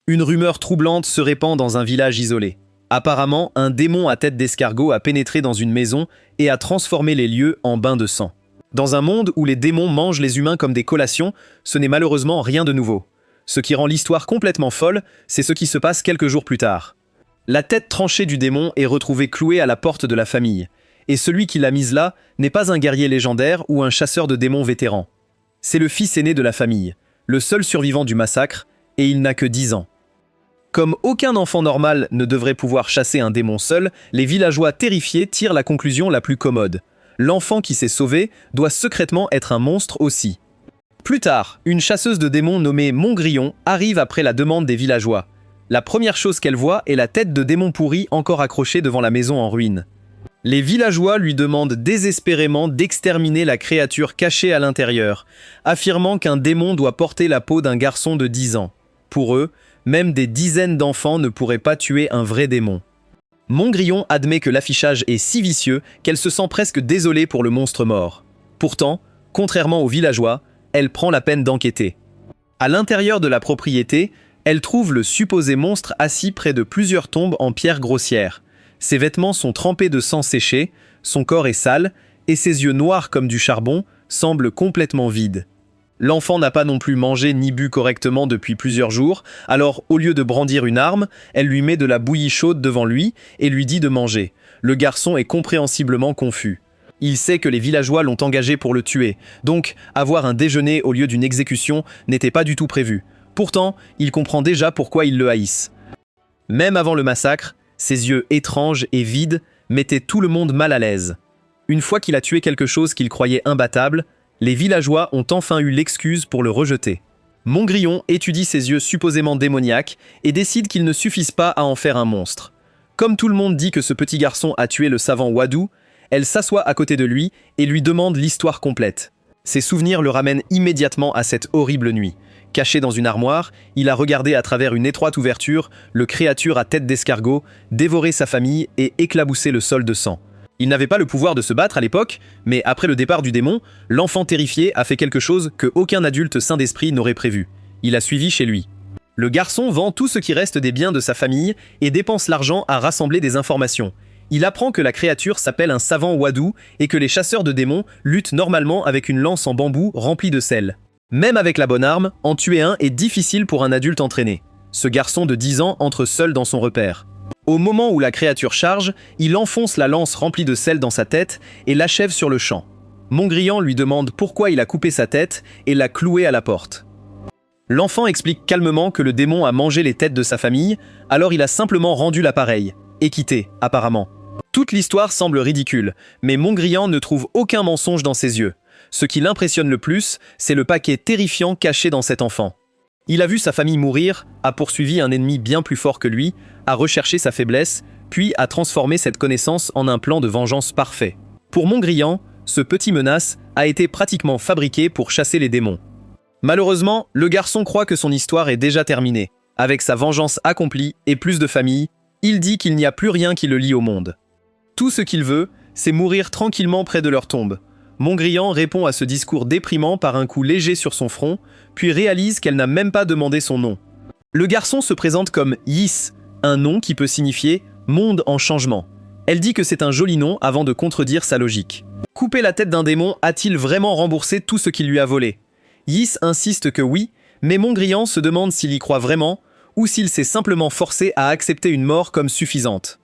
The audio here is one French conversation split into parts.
Une rumeur troublante se répand dans un village isolé. Apparemment, un démon à tête d'escargot a pénétré dans une maison et a transformé les lieux en bains de sang. Dans un monde où les démons mangent les humains comme des collations, ce n'est malheureusement rien de nouveau. Ce qui rend l'histoire complètement folle, c'est ce qui se passe quelques jours plus tard. La tête tranchée du démon est retrouvée clouée à la porte de la famille. Et celui qui l'a mise là n'est pas un guerrier légendaire ou un chasseur de démons vétéran. C'est le fils aîné de la famille, le seul survivant du massacre, et il n'a que 10 ans. Comme aucun enfant normal ne devrait pouvoir chasser un démon seul, les villageois terrifiés tirent la conclusion la plus commode. L'enfant qui s'est sauvé doit secrètement être un monstre aussi. Plus tard, une chasseuse de démons nommée Montgrillon arrive après la demande des villageois. La première chose qu'elle voit est la tête de démon pourri encore accrochée devant la maison en ruine. Les villageois lui demandent désespérément d'exterminer la créature cachée à l'intérieur, affirmant qu'un démon doit porter la peau d'un garçon de 10 ans. Pour eux, même des dizaines d'enfants ne pourraient pas tuer un vrai démon. Montgrillon admet que l'affichage est si vicieux qu'elle se sent presque désolée pour le monstre mort. Pourtant, contrairement aux villageois, elle prend la peine d'enquêter. À l'intérieur de la propriété, elle trouve le supposé monstre assis près de plusieurs tombes en pierre grossière. Ses vêtements sont trempés de sang séché, son corps est sale, et ses yeux noirs comme du charbon semblent complètement vides. L'enfant n'a pas non plus mangé ni bu correctement depuis plusieurs jours, alors au lieu de brandir une arme, elle lui met de la bouillie chaude devant lui et lui dit de manger. Le garçon est compréhensiblement confus. Il sait que les villageois l'ont engagé pour le tuer, donc avoir un déjeuner au lieu d'une exécution n'était pas du tout prévu. Pourtant, il comprend déjà pourquoi ils le haïssent. Même avant le massacre, ses yeux étranges et vides mettaient tout le monde mal à l'aise. Une fois qu'il a tué quelque chose qu'il croyait imbattable, les villageois ont enfin eu l'excuse pour le rejeter. Montgrillon étudie ses yeux supposément démoniaques et décide qu'ils ne suffisent pas à en faire un monstre. Comme tout le monde dit que ce petit garçon a tué le savant Wadou, elle s'assoit à côté de lui et lui demande l'histoire complète. Ses souvenirs le ramènent immédiatement à cette horrible nuit. Caché dans une armoire, il a regardé à travers une étroite ouverture le créature à tête d'escargot dévorer sa famille et éclabousser le sol de sang. Il n'avait pas le pouvoir de se battre à l'époque, mais après le départ du démon, l'enfant terrifié a fait quelque chose que aucun adulte sain d'esprit n'aurait prévu. Il a suivi chez lui. Le garçon vend tout ce qui reste des biens de sa famille et dépense l'argent à rassembler des informations. Il apprend que la créature s'appelle un savant Wadou et que les chasseurs de démons luttent normalement avec une lance en bambou remplie de sel. Même avec la bonne arme, en tuer un est difficile pour un adulte entraîné. Ce garçon de 10 ans entre seul dans son repère. Au moment où la créature charge, il enfonce la lance remplie de sel dans sa tête et l'achève sur le champ. Montgrillon lui demande pourquoi il a coupé sa tête et l'a clouée à la porte. L'enfant explique calmement que le démon a mangé les têtes de sa famille, alors il a simplement rendu l'appareil, et quitté, apparemment. Toute l'histoire semble ridicule, mais Montgrillon ne trouve aucun mensonge dans ses yeux. Ce qui l'impressionne le plus, c'est le paquet terrifiant caché dans cet enfant. Il a vu sa famille mourir, a poursuivi un ennemi bien plus fort que lui, a recherché sa faiblesse, puis a transformé cette connaissance en un plan de vengeance parfait. Pour Montgrillon, ce petit menace a été pratiquement fabriqué pour chasser les démons. Malheureusement, le garçon croit que son histoire est déjà terminée. Avec sa vengeance accomplie et plus de famille, il dit qu'il n'y a plus rien qui le lie au monde. Tout ce qu'il veut, c'est mourir tranquillement près de leur tombe. Montgrillon répond à ce discours déprimant par un coup léger sur son front, puis réalise qu'elle n'a même pas demandé son nom. Le garçon se présente comme Yis, un nom qui peut signifier « monde en changement ». Elle dit que c'est un joli nom avant de contredire sa logique. Couper la tête d'un démon a-t-il vraiment remboursé tout ce qu'il lui a volé? Yis insiste que oui, mais Montgrillon se demande s'il y croit vraiment ou s'il s'est simplement forcé à accepter une mort comme suffisante.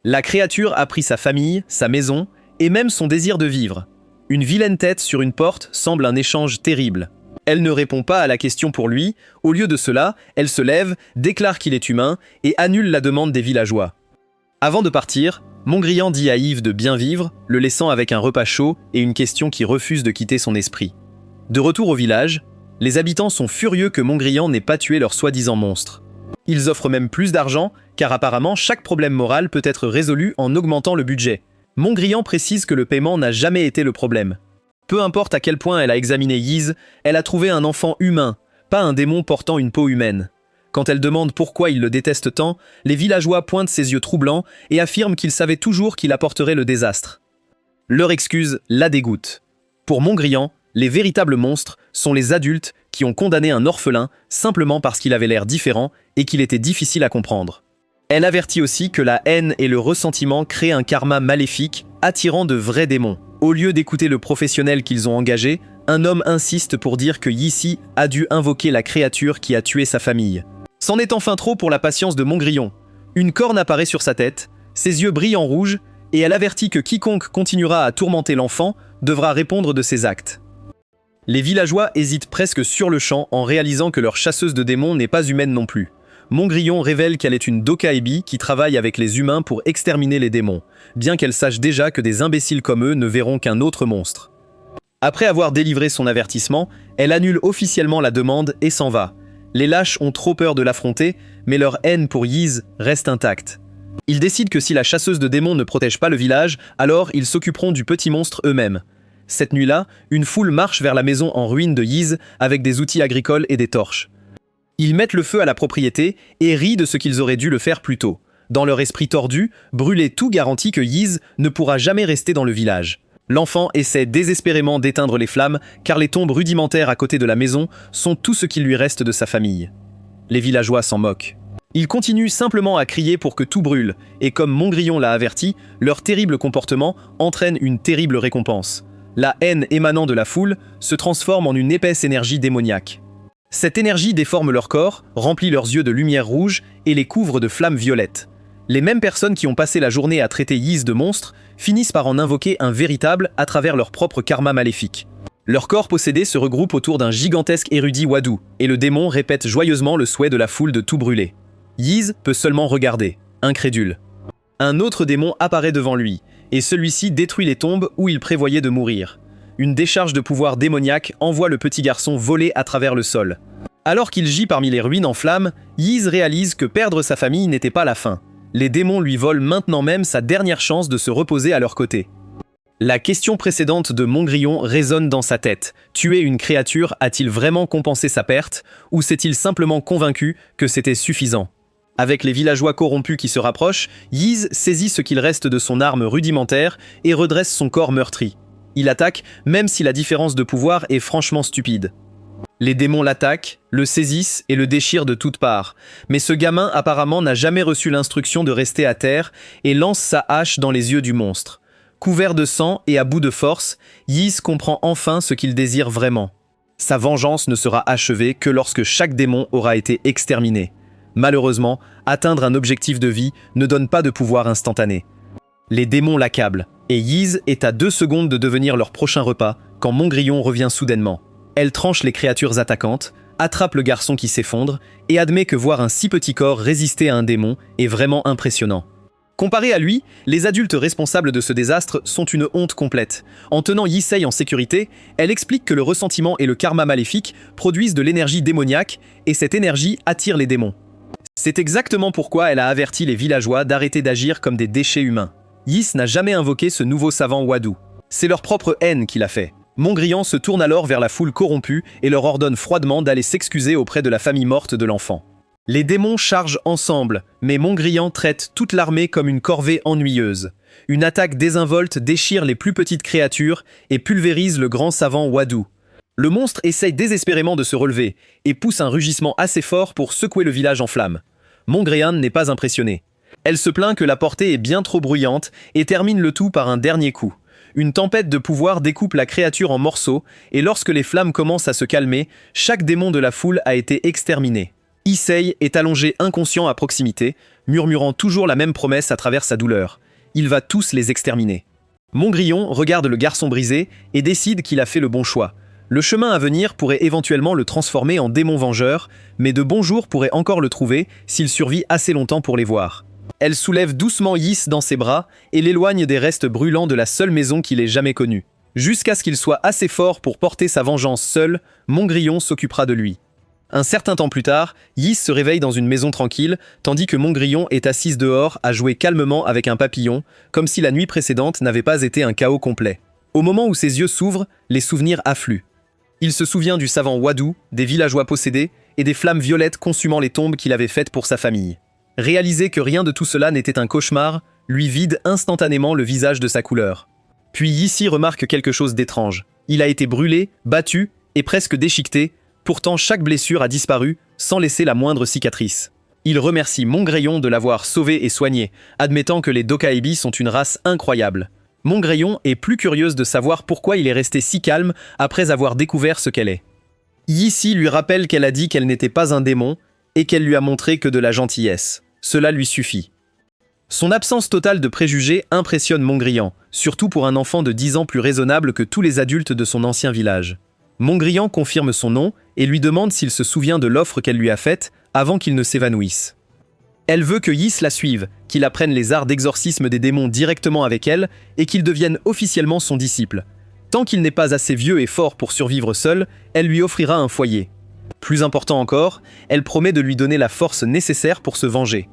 La créature a pris sa famille, sa maison et même son désir de vivre. Une vilaine tête sur une porte semble un échange terrible. Elle ne répond pas à la question pour lui, au lieu de cela, elle se lève, déclare qu'il est humain et annule la demande des villageois. Avant de partir, Montgrillon dit à Yves de bien vivre, le laissant avec un repas chaud et une question qui refuse de quitter son esprit. De retour au village, les habitants sont furieux que Montgrillon n'ait pas tué leur soi-disant monstre. Ils offrent même plus d'argent, car apparemment chaque problème moral peut être résolu en augmentant le budget. Montgrillon précise que le paiement n'a jamais été le problème. Peu importe à quel point elle a examiné Yiz, elle a trouvé un enfant humain, pas un démon portant une peau humaine. Quand elle demande pourquoi il le déteste tant, les villageois pointent ses yeux troublants et affirment qu'ils savaient toujours qu'il apporterait le désastre. Leur excuse la dégoûte. Pour Montgrillon, les véritables monstres sont les adultes qui ont condamné un orphelin simplement parce qu'il avait l'air différent et qu'il était difficile à comprendre. Elle avertit aussi que la haine et le ressentiment créent un karma maléfique attirant de vrais démons. Au lieu d'écouter le professionnel qu'ils ont engagé, un homme insiste pour dire que Yi-Si a dû invoquer la créature qui a tué sa famille. C'en est enfin trop pour la patience de Montgrillon. Une corne apparaît sur sa tête, ses yeux brillent en rouge, et elle avertit que quiconque continuera à tourmenter l'enfant devra répondre de ses actes. Les villageois hésitent presque sur le champ en réalisant que leur chasseuse de démons n'est pas humaine non plus. Montgrillon révèle qu'elle est une Dokaibi qui travaille avec les humains pour exterminer les démons, bien qu'elle sache déjà que des imbéciles comme eux ne verront qu'un autre monstre. Après avoir délivré son avertissement, elle annule officiellement la demande et s'en va. Les lâches ont trop peur de l'affronter, mais leur haine pour Yiz reste intacte. Ils décident que si la chasseuse de démons ne protège pas le village, alors ils s'occuperont du petit monstre eux-mêmes. Cette nuit-là, une foule marche vers la maison en ruine de Yiz avec des outils agricoles et des torches. Ils mettent le feu à la propriété et rient de ce qu'ils auraient dû le faire plus tôt. Dans leur esprit tordu, brûler tout garantit que Yiz ne pourra jamais rester dans le village. L'enfant essaie désespérément d'éteindre les flammes car les tombes rudimentaires à côté de la maison sont tout ce qui lui reste de sa famille. Les villageois s'en moquent. Ils continuent simplement à crier pour que tout brûle, et comme Montgrillon l'a averti, leur terrible comportement entraîne une terrible récompense. La haine émanant de la foule se transforme en une épaisse énergie démoniaque. Cette énergie déforme leur corps, remplit leurs yeux de lumière rouge et les couvre de flammes violettes. Les mêmes personnes qui ont passé la journée à traiter Yiz de monstre finissent par en invoquer un véritable à travers leur propre karma maléfique. Leur corps possédé se regroupe autour d'un gigantesque érudit Wadou, et le démon répète joyeusement le souhait de la foule de tout brûler. Yiz peut seulement regarder, incrédule. Un autre démon apparaît devant lui, et celui-ci détruit les tombes où il prévoyait de mourir. Une décharge de pouvoir démoniaque envoie le petit garçon voler à travers le sol. Alors qu'il gît parmi les ruines en flammes, Yiz réalise que perdre sa famille n'était pas la fin. Les démons lui volent maintenant même sa dernière chance de se reposer à leur côté. La question précédente de Montgrillon résonne dans sa tête. Tuer une créature a-t-il vraiment compensé sa perte, ou s'est-il simplement convaincu que c'était suffisant? Avec les villageois corrompus qui se rapprochent, Yiz saisit ce qu'il reste de son arme rudimentaire et redresse son corps meurtri. Il attaque, même si la différence de pouvoir est franchement stupide. Les démons l'attaquent, le saisissent et le déchirent de toutes parts. Mais ce gamin apparemment n'a jamais reçu l'instruction de rester à terre et lance sa hache dans les yeux du monstre. Couvert de sang et à bout de force, Yiz comprend enfin ce qu'il désire vraiment. Sa vengeance ne sera achevée que lorsque chaque démon aura été exterminé. Malheureusement, atteindre un objectif de vie ne donne pas de pouvoir instantané. Les démons l'accablent, et Yiz est à 2 secondes de devenir leur prochain repas quand Montgrillon revient soudainement. Elle tranche les créatures attaquantes, attrape le garçon qui s'effondre et admet que voir un si petit corps résister à un démon est vraiment impressionnant. Comparé à lui, les adultes responsables de ce désastre sont une honte complète. En tenant Yisei en sécurité, elle explique que le ressentiment et le karma maléfique produisent de l'énergie démoniaque et cette énergie attire les démons. C'est exactement pourquoi elle a averti les villageois d'arrêter d'agir comme des déchets humains. Yiz n'a jamais invoqué ce nouveau savant Wadou. C'est leur propre haine qui l'a fait. Montgrillon se tourne alors vers la foule corrompue et leur ordonne froidement d'aller s'excuser auprès de la famille morte de l'enfant. Les démons chargent ensemble, mais Montgrillon traite toute l'armée comme une corvée ennuyeuse. Une attaque désinvolte déchire les plus petites créatures et pulvérise le grand savant Wadou. Le monstre essaye désespérément de se relever et pousse un rugissement assez fort pour secouer le village en flammes. Montgrillon n'est pas impressionnée. Elle se plaint que la portée est bien trop bruyante et termine le tout par un dernier coup. Une tempête de pouvoir découpe la créature en morceaux et lorsque les flammes commencent à se calmer, chaque démon de la foule a été exterminé. Issei est allongé inconscient à proximité, murmurant toujours la même promesse à travers sa douleur. Il va tous les exterminer. Montgrillon regarde le garçon brisé et décide qu'il a fait le bon choix. Le chemin à venir pourrait éventuellement le transformer en démon vengeur, mais de bons jours pourraient encore le trouver s'il survit assez longtemps pour les voir. Elle soulève doucement Yiz dans ses bras et l'éloigne des restes brûlants de la seule maison qu'il ait jamais connue. Jusqu'à ce qu'il soit assez fort pour porter sa vengeance seul, Montgrillon s'occupera de lui. Un certain temps plus tard, Yiz se réveille dans une maison tranquille, tandis que Montgrillon est assise dehors à jouer calmement avec un papillon, comme si la nuit précédente n'avait pas été un chaos complet. Au moment où ses yeux s'ouvrent, les souvenirs affluent. Il se souvient du savant Wadou, des villageois possédés et des flammes violettes consumant les tombes qu'il avait faites pour sa famille. Réaliser que rien de tout cela n'était un cauchemar lui vide instantanément le visage de sa couleur. Puis Yiz remarque quelque chose d'étrange. Il a été brûlé, battu et presque déchiqueté, Pourtant, chaque blessure a disparu, sans laisser la moindre cicatrice. Il remercie Montgraillon de l'avoir sauvé et soigné, admettant que les Dokaebi sont une race incroyable. Montgraillon est plus curieuse de savoir pourquoi il est resté si calme après avoir découvert ce qu'elle est. Yissi lui rappelle qu'elle a dit qu'elle n'était pas un démon et qu'elle lui a montré que de la gentillesse. Cela lui suffit. Son absence totale de préjugés impressionne Montgrillon, surtout pour un enfant de 10 ans plus raisonnable que tous les adultes de son ancien village. Montgrillon confirme son nom et lui demande s'il se souvient de l'offre qu'elle lui a faite avant qu'il ne s'évanouisse. Elle veut que Ys la suive, qu'il apprenne les arts d'exorcisme des démons directement avec elle et qu'il devienne officiellement son disciple. Tant qu'il n'est pas assez vieux et fort pour survivre seul, elle lui offrira un foyer. Plus important encore, elle promet de lui donner la force nécessaire pour se venger.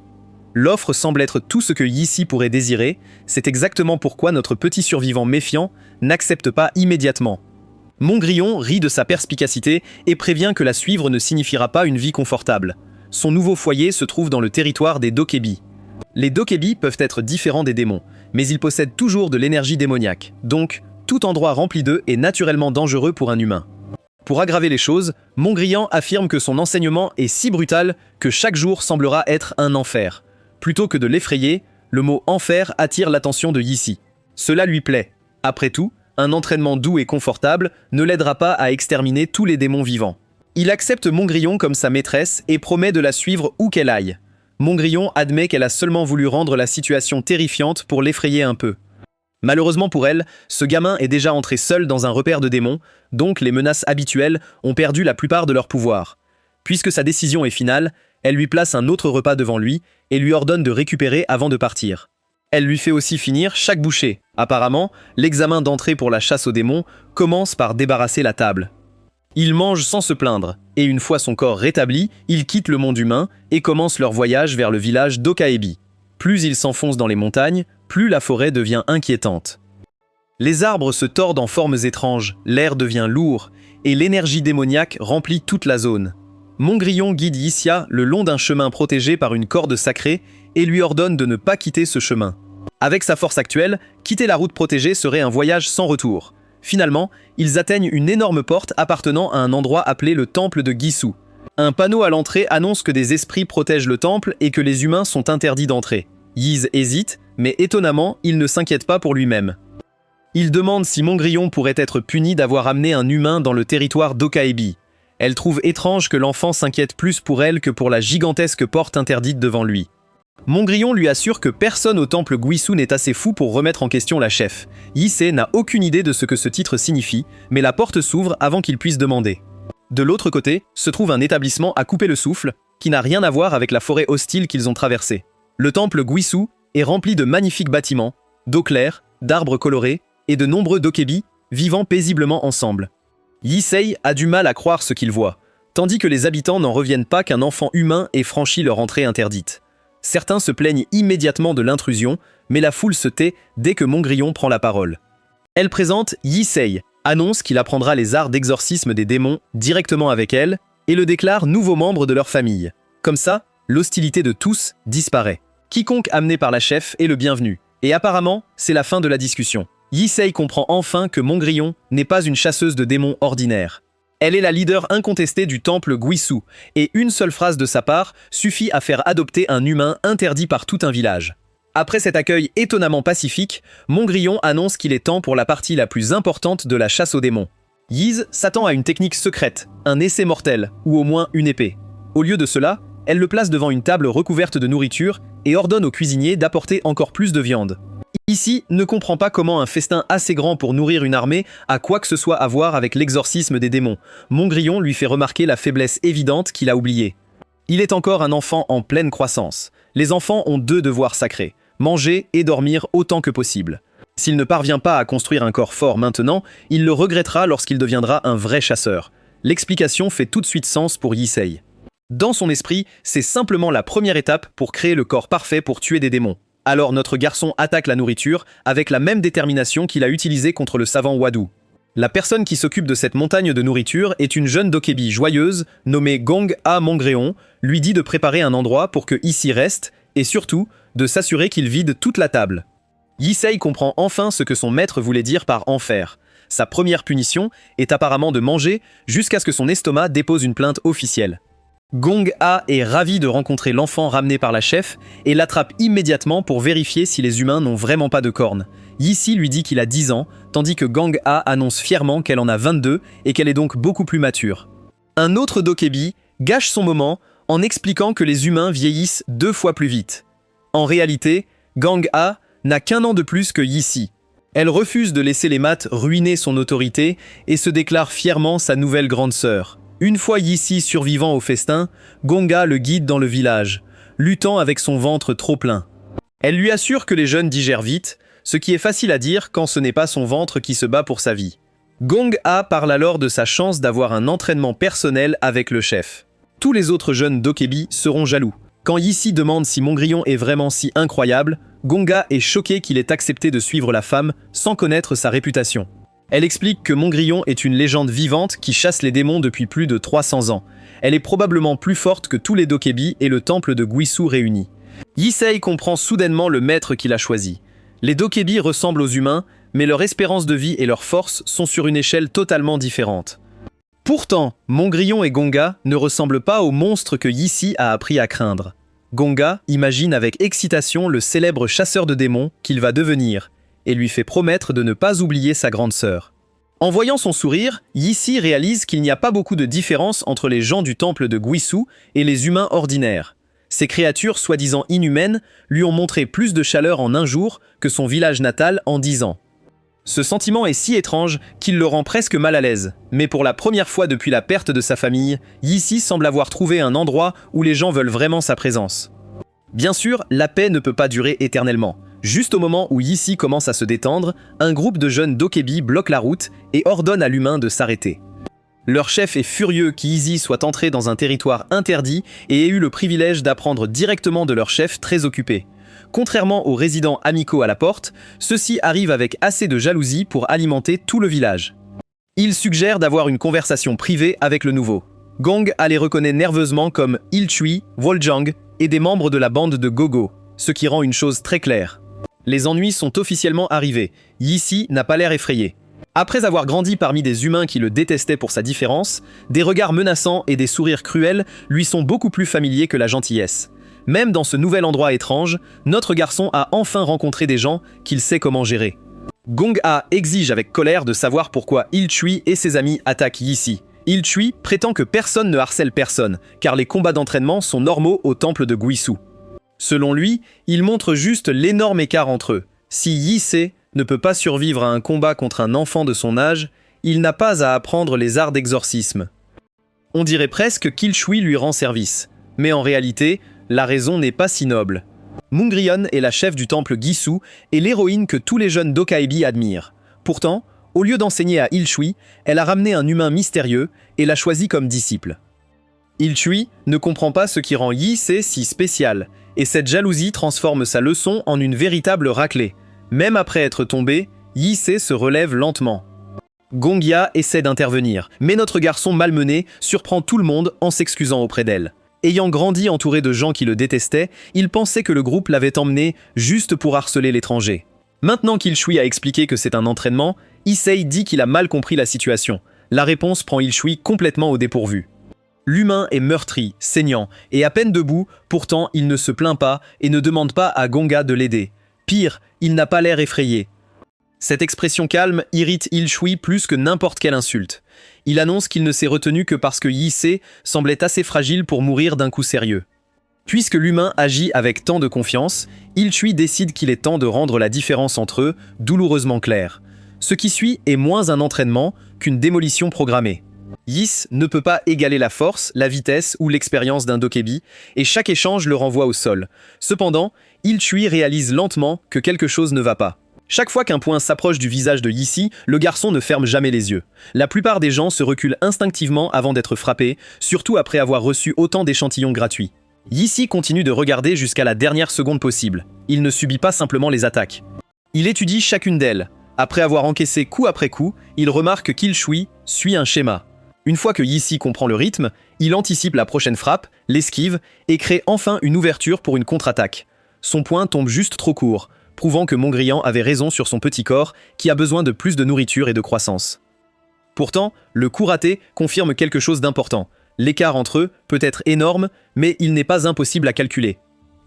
L'offre semble être tout ce que Yissi pourrait désirer, c'est exactement pourquoi notre petit survivant méfiant n'accepte pas immédiatement. Montgrillon rit de sa perspicacité et prévient que la suivre ne signifiera pas une vie confortable. Son nouveau foyer se trouve dans le territoire des Dokebi. Les Dokebi peuvent être différents des démons, mais ils possèdent toujours de l'énergie démoniaque, donc tout endroit rempli d'eux est naturellement dangereux pour un humain. Pour aggraver les choses, Montgrillon affirme que son enseignement est si brutal que chaque jour semblera être un enfer. Plutôt que de l'effrayer, le mot « enfer » attire l'attention de Yissi. Cela lui plaît. Après tout, un entraînement doux et confortable ne l'aidera pas à exterminer tous les démons vivants. Il accepte Montgrillon comme sa maîtresse et promet de la suivre où qu'elle aille. Montgrillon admet qu'elle a seulement voulu rendre la situation terrifiante pour l'effrayer un peu. Malheureusement pour elle, ce gamin est déjà entré seul dans un repère de démons, donc les menaces habituelles ont perdu la plupart de leur pouvoir. Puisque sa décision est finale, elle lui place un autre repas devant lui et lui ordonne de récupérer avant de partir. Elle lui fait aussi finir chaque bouchée. Apparemment, l'examen d'entrée pour la chasse aux démons commence par débarrasser la table. Il mange sans se plaindre, et une fois son corps rétabli, ils quittent le monde humain et commencent leur voyage vers le village d'Okaebi. Plus ils s'enfoncent dans les montagnes, plus la forêt devient inquiétante. Les arbres se tordent en formes étranges, l'air devient lourd, et l'énergie démoniaque remplit toute la zone. Montgrillon guide Yissia le long d'un chemin protégé par une corde sacrée et lui ordonne de ne pas quitter ce chemin. Avec sa force actuelle, quitter la route protégée serait un voyage sans retour. Finalement, ils atteignent une énorme porte appartenant à un endroit appelé le temple de Gisu. Un panneau à l'entrée annonce que des esprits protègent le temple et que les humains sont interdits d'entrer. Yiz hésite, mais étonnamment, il ne s'inquiète pas pour lui-même. Il demande si Montgrillon pourrait être puni d'avoir amené un humain dans le territoire d'Okaebi. Elle trouve étrange que l'enfant s'inquiète plus pour elle que pour la gigantesque porte interdite devant lui. Montgrillon lui assure que personne au temple Gisu n'est assez fou pour remettre en question la chef. Yissei n'a aucune idée de ce que ce titre signifie, mais la porte s'ouvre avant qu'il puisse demander. De l'autre côté, se trouve un établissement à couper le souffle, qui n'a rien à voir avec la forêt hostile qu'ils ont traversée. Le temple Gisu est rempli de magnifiques bâtiments, d'eau claire, d'arbres colorés et de nombreux dokebi vivant paisiblement ensemble. Yissei a du mal à croire ce qu'il voit, tandis que les habitants n'en reviennent pas qu'un enfant humain ait franchi leur entrée interdite. Certains se plaignent immédiatement de l'intrusion, mais la foule se tait dès que Montgrillon prend la parole. Elle présente Yissei, annonce qu'il apprendra les arts d'exorcisme des démons directement avec elle, et le déclare nouveau membre de leur famille. Comme ça, l'hostilité de tous disparaît. Quiconque amené par la chef est le bienvenu, et apparemment, c'est la fin de la discussion. Yissei comprend enfin que Montgrillon n'est pas une chasseuse de démons ordinaire. Elle est la leader incontestée du temple Gisu, et une seule phrase de sa part suffit à faire adopter un humain interdit par tout un village. Après cet accueil étonnamment pacifique, Montgrillon annonce qu'il est temps pour la partie la plus importante de la chasse aux démons. Yiz s'attend à une technique secrète, un essai mortel, ou au moins une épée. Au lieu de cela, elle le place devant une table recouverte de nourriture et ordonne au cuisinier d'apporter encore plus de viande. Ici, ne comprend pas comment un festin assez grand pour nourrir une armée a quoi que ce soit à voir avec l'exorcisme des démons. Montgrillon lui fait remarquer la faiblesse évidente qu'il a oubliée. Il est encore un enfant en pleine croissance. Les enfants ont deux devoirs sacrés, manger et dormir autant que possible. S'il ne parvient pas à construire un corps fort maintenant, il le regrettera lorsqu'il deviendra un vrai chasseur. L'explication fait tout de suite sens pour Yissei. Dans son esprit, c'est simplement la première étape pour créer le corps parfait pour tuer des démons. Alors notre garçon attaque la nourriture avec la même détermination qu'il a utilisée contre le savant Wadu. La personne qui s'occupe de cette montagne de nourriture est une jeune dokebi joyeuse nommée Gong A Montgrillon, lui dit de préparer un endroit pour que Issei reste et surtout de s'assurer qu'il vide toute la table. Yissei comprend enfin ce que son maître voulait dire par enfer. Sa première punition est apparemment de manger jusqu'à ce que son estomac dépose une plainte officielle. Gong-A est ravi de rencontrer l'enfant ramené par la chef et l'attrape immédiatement pour vérifier si les humains n'ont vraiment pas de cornes. Yi-Si lui dit qu'il a 10 ans, tandis que Gang-A annonce fièrement qu'elle en a 22 et qu'elle est donc beaucoup plus mature. Un autre dokebi gâche son moment en expliquant que les humains vieillissent 2 fois plus vite. En réalité, Gang-A n'a qu'1 an de plus que Yi-Si. Elle refuse de laisser les maths ruiner son autorité et se déclare fièrement sa nouvelle grande sœur. Une fois Yi-Si survivant au festin, Gong-A le guide dans le village, luttant avec son ventre trop plein. Elle lui assure que les jeunes digèrent vite, ce qui est facile à dire quand ce n'est pas son ventre qui se bat pour sa vie. Gong-A parle alors de sa chance d'avoir un entraînement personnel avec le chef. Tous les autres jeunes dokebi seront jaloux. Quand Yi-Si demande si Mongrillon est vraiment si incroyable, Gong-A est choqué qu'il ait accepté de suivre la femme sans connaître sa réputation. Elle explique que Mongrillon est une légende vivante qui chasse les démons depuis plus de 300 ans. Elle est probablement plus forte que tous les dokebi et le temple de Guisu réunis. Yi-Sei comprend soudainement le maître qu'il a choisi. Les dokebi ressemblent aux humains, mais leur espérance de vie et leur force sont sur une échelle totalement différente. Pourtant, Mongrillon et Gong-A ne ressemblent pas aux monstres que Yi-Si a appris à craindre. Gong-A imagine avec excitation le célèbre chasseur de démons qu'il va devenir, et lui fait promettre de ne pas oublier sa grande sœur. En voyant son sourire, Yi-Si réalise qu'il n'y a pas beaucoup de différence entre les gens du temple de Guisu et les humains ordinaires. Ces créatures soi-disant inhumaines lui ont montré plus de chaleur en un jour que son village natal en 10 ans. Ce sentiment est si étrange qu'il le rend presque mal à l'aise, mais pour la première fois depuis la perte de sa famille, Yi-Si semble avoir trouvé un endroit où les gens veulent vraiment sa présence. Bien sûr, la paix ne peut pas durer éternellement. Juste au moment où Yi-Si commence à se détendre, un groupe de jeunes dokebi bloque la route et ordonne à l'humain de s'arrêter. Leur chef est furieux qu'Yi-Si soit entré dans un territoire interdit et ait eu le privilège d'apprendre directement de leur chef très occupé. Contrairement aux résidents amicaux à la porte, ceux-ci arrivent avec assez de jalousie pour alimenter tout le village. Ils suggèrent d'avoir une conversation privée avec le nouveau. Gong-A les reconnaît nerveusement comme Il-Chui, Woljang et des membres de la bande de Gogo, ce qui rend une chose très claire. Les ennuis sont officiellement arrivés. Yi-Si n'a pas l'air effrayé. Après avoir grandi parmi des humains qui le détestaient pour sa différence, des regards menaçants et des sourires cruels lui sont beaucoup plus familiers que la gentillesse. Même dans ce nouvel endroit étrange, notre garçon a enfin rencontré des gens qu'il sait comment gérer. Gong-A exige avec colère de savoir pourquoi Il-Chui et ses amis attaquent Yi-Si. Il-Chui prétend que personne ne harcèle personne, car les combats d'entraînement sont normaux au temple de Guisu. Selon lui, il montre juste l'énorme écart entre eux. Si Yi-Se ne peut pas survivre à un combat contre un enfant de son âge, il n'a pas à apprendre les arts d'exorcisme. On dirait presque qu'Il-Chui lui rend service. Mais en réalité, la raison n'est pas si noble. Mongrillon est la chef du temple Guisu et l'héroïne que tous les jeunes dokebi admirent. Pourtant, au lieu d'enseigner à Il-Chui, elle a ramené un humain mystérieux et l'a choisi comme disciple. Il-Chui ne comprend pas ce qui rend Yi-Se si spécial, et cette jalousie transforme sa leçon en une véritable raclée. Même après être tombé, Yi-Se se relève lentement. Gong-A essaie d'intervenir, mais notre garçon malmené surprend tout le monde en s'excusant auprès d'elle. Ayant grandi entouré de gens qui le détestaient, il pensait que le groupe l'avait emmené juste pour harceler l'étranger. Maintenant qu'Il-Chui a expliqué que c'est un entraînement, Issei dit qu'il a mal compris la situation. La réponse prend Il-Chui complètement au dépourvu. L'humain est meurtri, saignant, et à peine debout, pourtant il ne se plaint pas et ne demande pas à Gong-A de l'aider. Pire, il n'a pas l'air effrayé. Cette expression calme irrite Il-Chui plus que n'importe quelle insulte. Il annonce qu'il ne s'est retenu que parce que Yi-Se semblait assez fragile pour mourir d'un coup sérieux. Puisque l'humain agit avec tant de confiance, Il-Chui décide qu'il est temps de rendre la différence entre eux douloureusement claire. Ce qui suit est moins un entraînement qu'une démolition programmée. Yis ne peut pas égaler la force, la vitesse ou l'expérience d'un dokebi, et chaque échange le renvoie au sol. Cependant, Il-Chui réalise lentement que quelque chose ne va pas. Chaque fois qu'un point s'approche du visage de Yi-Si, le garçon ne ferme jamais les yeux. La plupart des gens se reculent instinctivement avant d'être frappés, surtout après avoir reçu autant d'échantillons gratuits. Yi-Si continue de regarder jusqu'à la dernière seconde possible. Il ne subit pas simplement les attaques. Il étudie chacune d'elles. Après avoir encaissé coup après coup, il remarque qu'Il-Chui suit un schéma. Une fois que Yi-Si comprend le rythme, il anticipe la prochaine frappe, l'esquive, et crée enfin une ouverture pour une contre-attaque. Son poing tombe juste trop court. prouvant que Montgrian avait raison sur son petit corps qui a besoin de plus de nourriture et de croissance. Pourtant, le coup raté confirme quelque chose d'important. L'écart entre eux peut être énorme, mais il n'est pas impossible à calculer.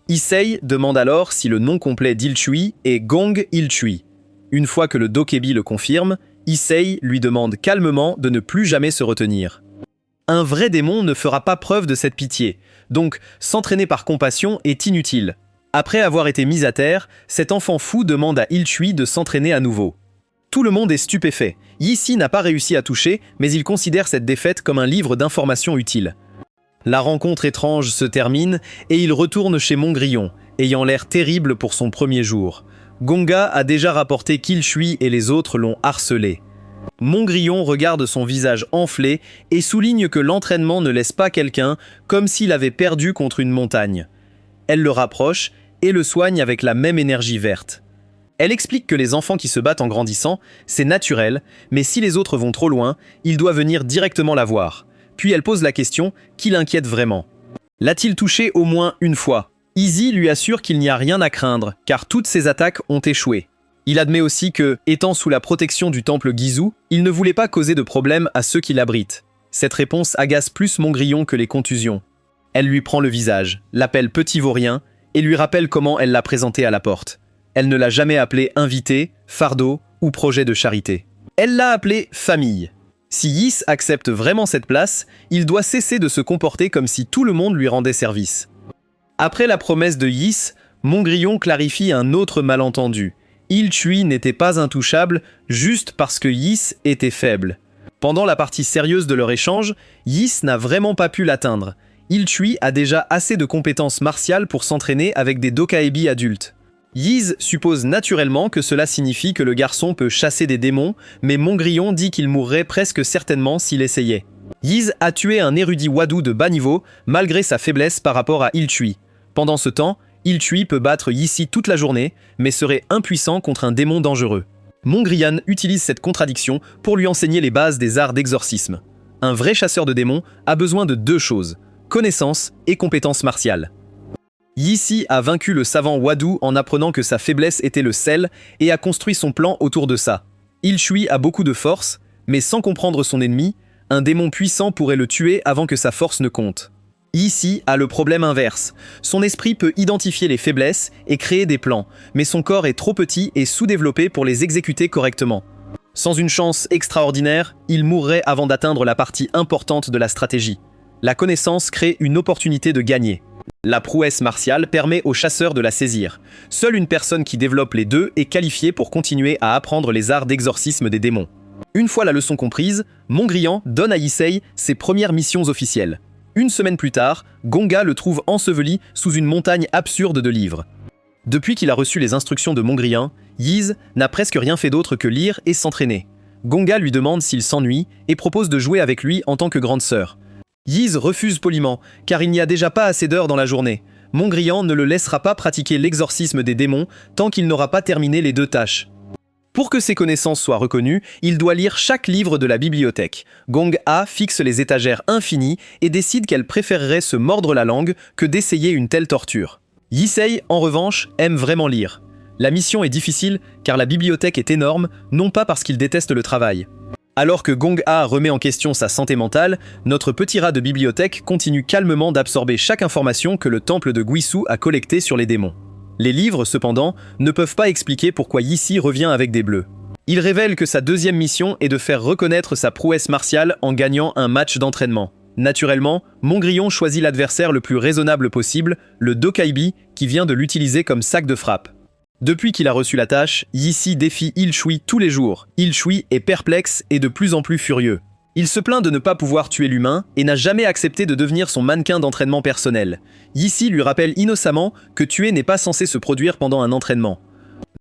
Issei demande alors si le nom complet d'Ilchui est Gong Ilchui. Une fois que le Dokebi le confirme, Issei lui demande calmement de ne plus jamais se retenir. Un vrai démon ne fera pas preuve de cette pitié, donc s'entraîner par compassion est inutile. Après avoir été mis à terre, cet enfant fou demande à Ilchui de s'entraîner à nouveau. Tout le monde est stupéfait. Yissi n'a pas réussi à toucher, mais il considère cette défaite comme un livre d'informations utiles. La rencontre étrange se termine et il retourne chez Montgrion, ayant l'air terrible pour son premier jour. Gonga a déjà rapporté qu'Ilchui et les autres l'ont harcelé. Montgrion regarde son visage enflé et souligne que l'entraînement ne laisse pas quelqu'un comme s'il avait perdu contre une montagne. Elle le rapproche et le soigne avec la même énergie verte. Elle explique que les enfants qui se battent en grandissant, c'est naturel, mais si les autres vont trop loin, il doit venir directement la voir. Puis elle pose la question qui l'inquiète vraiment. L'a-t-il touché au moins une fois? Izzy lui assure qu'il n'y a rien à craindre, car toutes ses attaques ont échoué. Il admet aussi que, étant sous la protection du temple Gizu, il ne voulait pas causer de problème à ceux qui l'abritent. Cette réponse agace plus Montgrion que les contusions. Elle lui prend le visage, l'appelle petit vaurien, et lui rappelle comment elle l'a présenté à la porte. Elle ne l'a jamais appelé invité, fardeau ou projet de charité. Elle l'a appelé famille. Si Ys accepte vraiment cette place, il doit cesser de se comporter comme si tout le monde lui rendait service. Après la promesse de Ys, Montgrion clarifie un autre malentendu. Ilchui n'était pas intouchable juste parce que Ys était faible. Pendant la partie sérieuse de leur échange, Ys n'a vraiment pas pu l'atteindre. Ilchui a déjà assez de compétences martiales pour s'entraîner avec des Dokaebi adultes. Yiz suppose naturellement que cela signifie que le garçon peut chasser des démons, mais Montgrion dit qu'il mourrait presque certainement s'il essayait. Yiz a tué un érudit Wadou de bas niveau, malgré sa faiblesse par rapport à Ilchui. Pendant ce temps, Ilchui peut battre Yissi toute la journée, mais serait impuissant contre un démon dangereux. Montgrian utilise cette contradiction pour lui enseigner les bases des arts d'exorcisme. Un vrai chasseur de démons a besoin de deux choses, connaissance et compétences martiales. Yissi a vaincu le savant Wadou en apprenant que sa faiblesse était le sel et a construit son plan autour de ça. Ilchui a beaucoup de force, mais sans comprendre son ennemi, un démon puissant pourrait le tuer avant que sa force ne compte. Yissi a le problème inverse. Son esprit peut identifier les faiblesses et créer des plans, mais son corps est trop petit et sous-développé pour les exécuter correctement. Sans une chance extraordinaire, il mourrait avant d'atteindre la partie importante de la stratégie. La connaissance crée une opportunité de gagner. La prouesse martiale permet aux chasseurs de la saisir. Seule une personne qui développe les deux est qualifiée pour continuer à apprendre les arts d'exorcisme des démons. Une fois la leçon comprise, Montgrian donne à Issei ses premières missions officielles. Une semaine plus tard, Gonga le trouve enseveli sous une montagne absurde de livres. Depuis qu'il a reçu les instructions de Montgrian, Yiz n'a presque rien fait d'autre que lire et s'entraîner. Gonga lui demande s'il s'ennuie et propose de jouer avec lui en tant que grande sœur. Yiz refuse poliment, car il n'y a déjà pas assez d'heures dans la journée. Montgrian ne le laissera pas pratiquer l'exorcisme des démons tant qu'il n'aura pas terminé les deux tâches. Pour que ses connaissances soient reconnues, il doit lire chaque livre de la bibliothèque. Gong-A fixe les étagères infinies et décide qu'elle préférerait se mordre la langue que d'essayer une telle torture. Yisei, en revanche, aime vraiment lire. La mission est difficile car la bibliothèque est énorme, non pas parce qu'il déteste le travail. Alors que Gong-A remet en question sa santé mentale, notre petit rat de bibliothèque continue calmement d'absorber chaque information que le temple de Guisu a collectée sur les démons. Les livres, cependant, ne peuvent pas expliquer pourquoi Yissi revient avec des bleus. Il révèle que sa deuxième mission est de faire reconnaître sa prouesse martiale en gagnant un match d'entraînement. Naturellement, Montgrion choisit l'adversaire le plus raisonnable possible, le Dokaibi, qui vient de l'utiliser comme sac de frappe. Depuis qu'il a reçu la tâche, Yissi défie Ilchui tous les jours. Ilchui est perplexe et de plus en plus furieux. Il se plaint de ne pas pouvoir tuer l'humain et n'a jamais accepté de devenir son mannequin d'entraînement personnel. Yissi lui rappelle innocemment que tuer n'est pas censé se produire pendant un entraînement.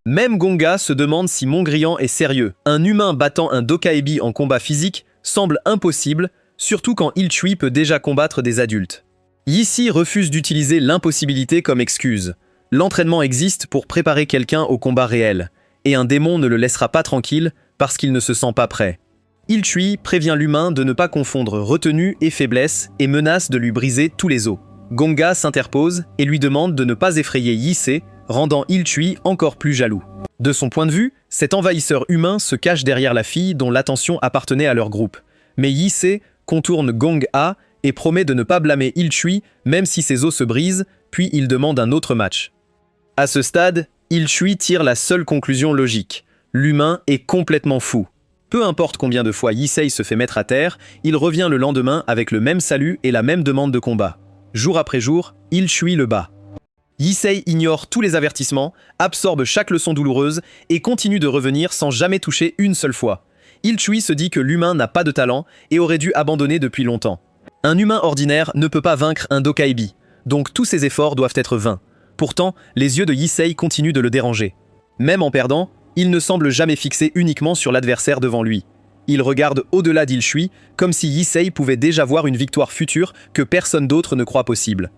Même Gonga se demande si Montgrian est sérieux. Un humain battant un Dokaibi en combat physique semble impossible, surtout quand Ilchui peut déjà combattre des adultes. Yissi refuse d'utiliser l'impossibilité comme excuse. L'entraînement existe pour préparer quelqu'un au combat réel, et un démon ne le laissera pas tranquille parce qu'il ne se sent pas prêt. Ilchui prévient l'humain de ne pas confondre retenue et faiblesse et menace de lui briser tous les os. Gonga s'interpose et lui demande de ne pas effrayer Yisei, rendant Ilchui encore plus jaloux. De son point de vue, cet envahisseur humain se cache derrière la fille dont l'attention appartenait à leur groupe. Mais Yise contourne Gong-A et promet de ne pas blâmer Ilchui même si ses os se brisent, puis il demande un autre match. À ce stade, Ilchui tire la seule conclusion logique. L'humain est complètement fou. Peu importe combien de fois Yisei se fait mettre à terre, il revient le lendemain avec le même salut et la même demande de combat. Jour après jour, Ilchui le bat. Yisei ignore tous les avertissements, absorbe chaque leçon douloureuse et continue de revenir sans jamais toucher une seule fois. Ilchui se dit que l'humain n'a pas de talent et aurait dû abandonner depuis longtemps. Un humain ordinaire ne peut pas vaincre un Dokaibi, donc tous ses efforts doivent être vains. Pourtant, les yeux de Yisei continuent de le déranger. Même en perdant, il ne semble jamais fixé uniquement sur l'adversaire devant lui. Il regarde au-delà d'Ilchui, comme si Yisei pouvait déjà voir une victoire future que personne d'autre ne croit possible.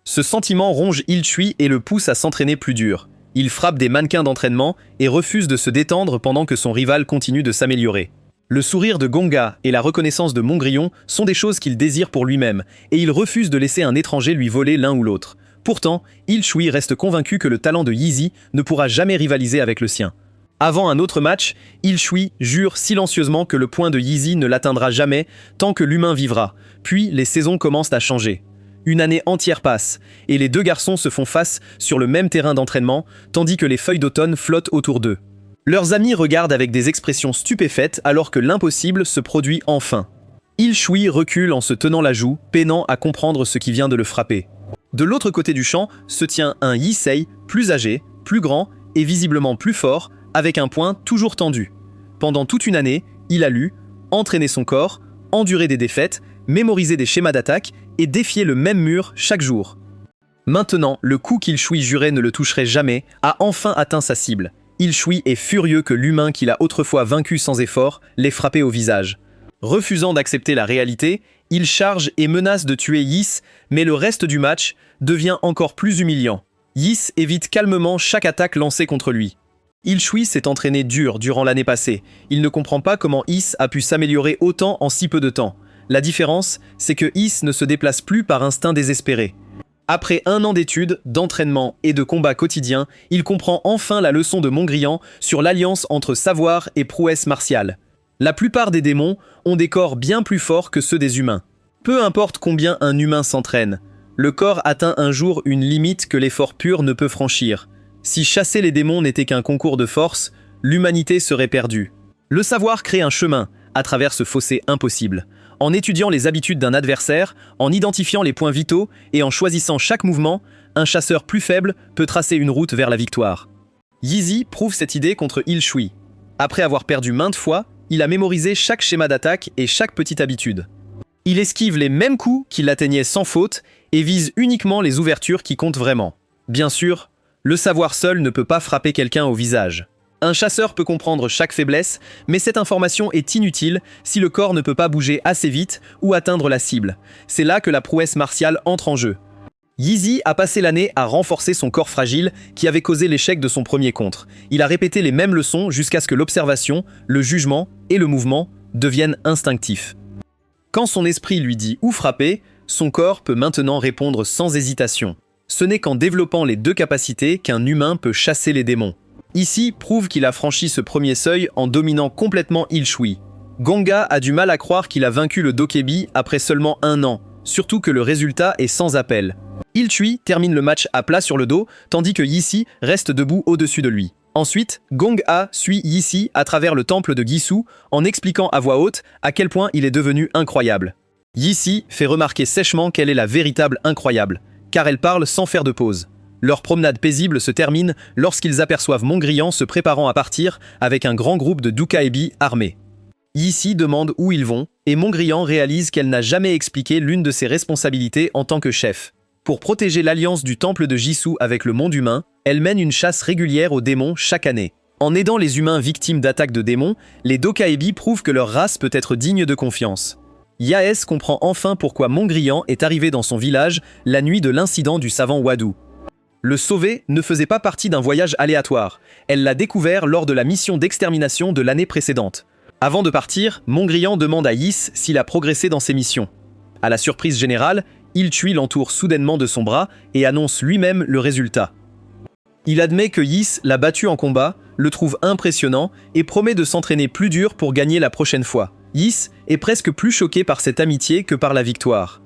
Ce sentiment ronge Ilchui et le pousse à s'entraîner plus dur. Il frappe des mannequins d'entraînement et refuse de se détendre pendant que son rival continue de s'améliorer. Le sourire de Gonga et la reconnaissance de Mongrillon sont des choses qu'il désire pour lui-même, et il refuse de laisser un étranger lui voler l'un ou l'autre. Pourtant, Ilchui reste convaincu que le talent de Yizi ne pourra jamais rivaliser avec le sien. Avant un autre match, Ilchui jure silencieusement que le point de Yizi ne l'atteindra jamais tant que l'humain vivra, puis les saisons commencent à changer. Une année entière passe, et les deux garçons se font face sur le même terrain d'entraînement, tandis que les feuilles d'automne flottent autour d'eux. Leurs amis regardent avec des expressions stupéfaites alors que l'impossible se produit enfin. Ilchui recule en se tenant la joue, peinant à comprendre ce qui vient de le frapper. De l'autre côté du champ se tient un Yisei, plus âgé, plus grand et visiblement plus fort, avec un poing toujours tendu. Pendant toute une année, il a lu, entraîné son corps, enduré des défaites, mémorisé des schémas d'attaque et défié le même mur chaque jour. Maintenant, le coup qu'Ilchui jurait ne le toucherait jamais a enfin atteint sa cible. Ilchui est furieux que l'humain qu'il a autrefois vaincu sans effort l'ait frappé au visage. Refusant d'accepter la réalité, il charge et menace de tuer Yis, mais le reste du match devient encore plus humiliant. Yis évite calmement chaque attaque lancée contre lui. Ilchui s'est entraîné dur durant l'année passée. Il ne comprend pas comment Yis a pu s'améliorer autant en si peu de temps. La différence, c'est que Yis ne se déplace plus par instinct désespéré. Après un an d'études, d'entraînement et de combats quotidiens, il comprend enfin la leçon de Mongrillon sur l'alliance entre savoir et prouesse martiale. La plupart des démons ont des corps bien plus forts que ceux des humains. Peu importe combien un humain s'entraîne, le corps atteint un jour une limite que l'effort pur ne peut franchir. Si chasser les démons n'était qu'un concours de force, l'humanité serait perdue. Le savoir crée un chemin à travers ce fossé impossible. En étudiant les habitudes d'un adversaire, en identifiant les points vitaux et en choisissant chaque mouvement, un chasseur plus faible peut tracer une route vers la victoire. Yizi prouve cette idée contre Ilchui. Après avoir perdu maintes fois, il a mémorisé chaque schéma d'attaque et chaque petite habitude. Il esquive les mêmes coups qui l'atteignaient sans faute et vise uniquement les ouvertures qui comptent vraiment. Bien sûr, le savoir seul ne peut pas frapper quelqu'un au visage. Un chasseur peut comprendre chaque faiblesse, mais cette information est inutile si le corps ne peut pas bouger assez vite ou atteindre la cible. C'est là que la prouesse martiale entre en jeu. Yizi a passé l'année à renforcer son corps fragile qui avait causé l'échec de son premier contre. Il a répété les mêmes leçons jusqu'à ce que l'observation, le jugement et le mouvement deviennent instinctifs. Quand son esprit lui dit où frapper, son corps peut maintenant répondre sans hésitation. Ce n'est qu'en développant les deux capacités qu'un humain peut chasser les démons. Ici prouve qu'il a franchi ce premier seuil en dominant complètement Ilchui. Gonga a du mal à croire qu'il a vaincu le Dokebi après seulement un an, surtout que le résultat est sans appel. Ilchui termine le match à plat sur le dos, tandis que Yisi reste debout au-dessus de lui. Ensuite, Gong-A suit Yisi à travers le temple de Gisu en expliquant à voix haute à quel point il est devenu incroyable. Yisi fait remarquer sèchement qu'elle est la véritable incroyable, car elle parle sans faire de pause. Leur promenade paisible se termine lorsqu'ils aperçoivent Mongrillon se préparant à partir avec un grand groupe de Dokaibi armés. Yisi demande où ils vont, et Mongrillon réalise qu'elle n'a jamais expliqué l'une de ses responsabilités en tant que chef. Pour protéger l'alliance du temple de Gisu avec le monde humain, elle mène une chasse régulière aux démons chaque année. En aidant les humains victimes d'attaques de démons, les Dokaibi prouvent que leur race peut être digne de confiance. Yaes comprend enfin pourquoi Mongrillon est arrivé dans son village la nuit de l'incident du savant Wadu. Le sauver ne faisait pas partie d'un voyage aléatoire. Elle l'a découvert lors de la mission d'extermination de l'année précédente. Avant de partir, Mongrillon demande à Yis s'il a progressé dans ses missions. À la surprise générale, Ilchui l'entoure soudainement de son bras et annonce lui-même le résultat. Il admet que Yis l'a battu en combat, le trouve impressionnant et promet de s'entraîner plus dur pour gagner la prochaine fois. Yis est presque plus choqué par cette amitié que par la victoire.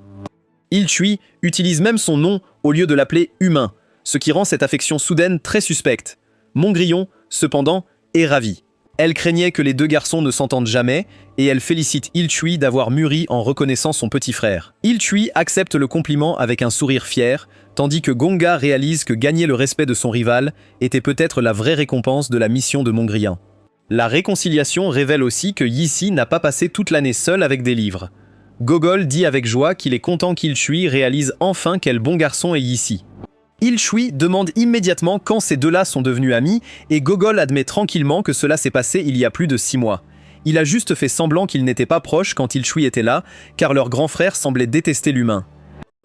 Ilchui utilise même son nom au lieu de l'appeler humain, ce qui rend cette affection soudaine très suspecte. Montgrillon, cependant, est ravie. Elle craignait que les deux garçons ne s'entendent jamais, et elle félicite Ilchui d'avoir mûri en reconnaissant son petit frère. Ilchui accepte le compliment avec un sourire fier, tandis que Gonga réalise que gagner le respect de son rival était peut-être la vraie récompense de la mission de Montgrillon. La réconciliation révèle aussi que Yisi n'a pas passé toute l'année seul avec des livres. Gogol dit avec joie qu'il est content qu'Ilchui réalise enfin quel bon garçon est Yisi. Ilchui demande immédiatement quand ces deux-là sont devenus amis et Gogol admet tranquillement que cela s'est passé il y a plus de 6 mois. Il a juste fait semblant qu'ils n'étaient pas proches quand Ilchui était là, car leur grand frère semblait détester l'humain.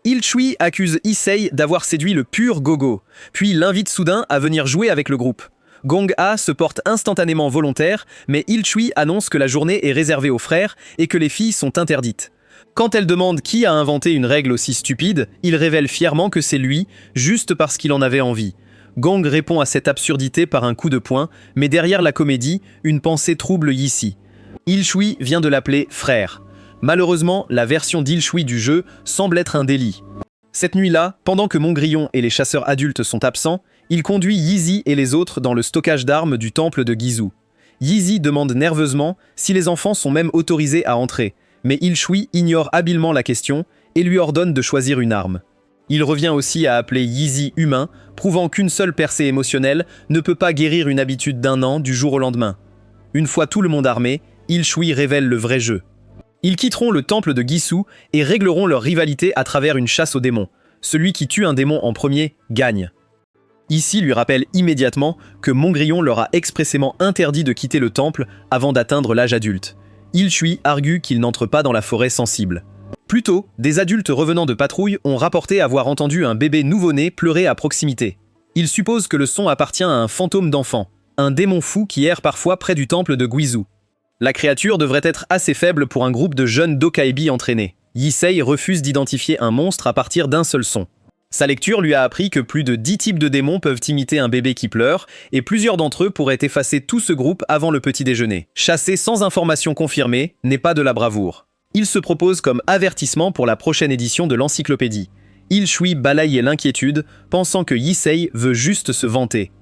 Ilchui accuse Issei d'avoir séduit le pur Gogo, puis l'invite soudain à venir jouer avec le groupe. Gong-A se porte instantanément volontaire, mais Ilchui annonce que la journée est réservée aux frères et que les filles sont interdites. Quand elle demande qui a inventé une règle aussi stupide, il révèle fièrement que c'est lui, juste parce qu'il en avait envie. Gong répond à cette absurdité par un coup de poing, mais derrière la comédie, une pensée trouble Yisi. Ilchui vient de l'appeler frère. Malheureusement, la version d'Ilchui du jeu semble être un délit. Cette nuit-là, pendant que Montgrillon et les chasseurs adultes sont absents, il conduit Yizi et les autres dans le stockage d'armes du temple de Gizu. Yizi demande nerveusement si les enfants sont même autorisés à entrer, mais Ilchui ignore habilement la question et lui ordonne de choisir une arme. Il revient aussi à appeler Yizi humain, prouvant qu'une seule percée émotionnelle ne peut pas guérir une habitude d'1 an du jour au lendemain. Une fois tout le monde armé, Ilchui révèle le vrai jeu. Ils quitteront le temple de Gisu et régleront leur rivalité à travers une chasse aux démons. Celui qui tue un démon en premier gagne. Ici lui rappelle immédiatement que Montgrillon leur a expressément interdit de quitter le temple avant d'atteindre l'âge adulte. Ilchui argue qu'ils n'entrent pas dans la forêt sensible. Plus tôt, des adultes revenant de patrouille ont rapporté avoir entendu un bébé nouveau-né pleurer à proximité. Ils supposent que le son appartient à un fantôme d'enfant, un démon fou qui erre parfois près du temple de Guizu. La créature devrait être assez faible pour un groupe de jeunes Dokaibi entraînés. Yisei refuse d'identifier un monstre à partir d'un seul son. Sa lecture lui a appris que plus de 10 types de démons peuvent imiter un bébé qui pleure, et plusieurs d'entre eux pourraient effacer tout ce groupe avant le petit déjeuner. Chasser sans information confirmée n'est pas de la bravoure. Il se propose comme avertissement pour la prochaine édition de l'encyclopédie. Ilchui balaye l'inquiétude, pensant que Yisei veut juste se vanter.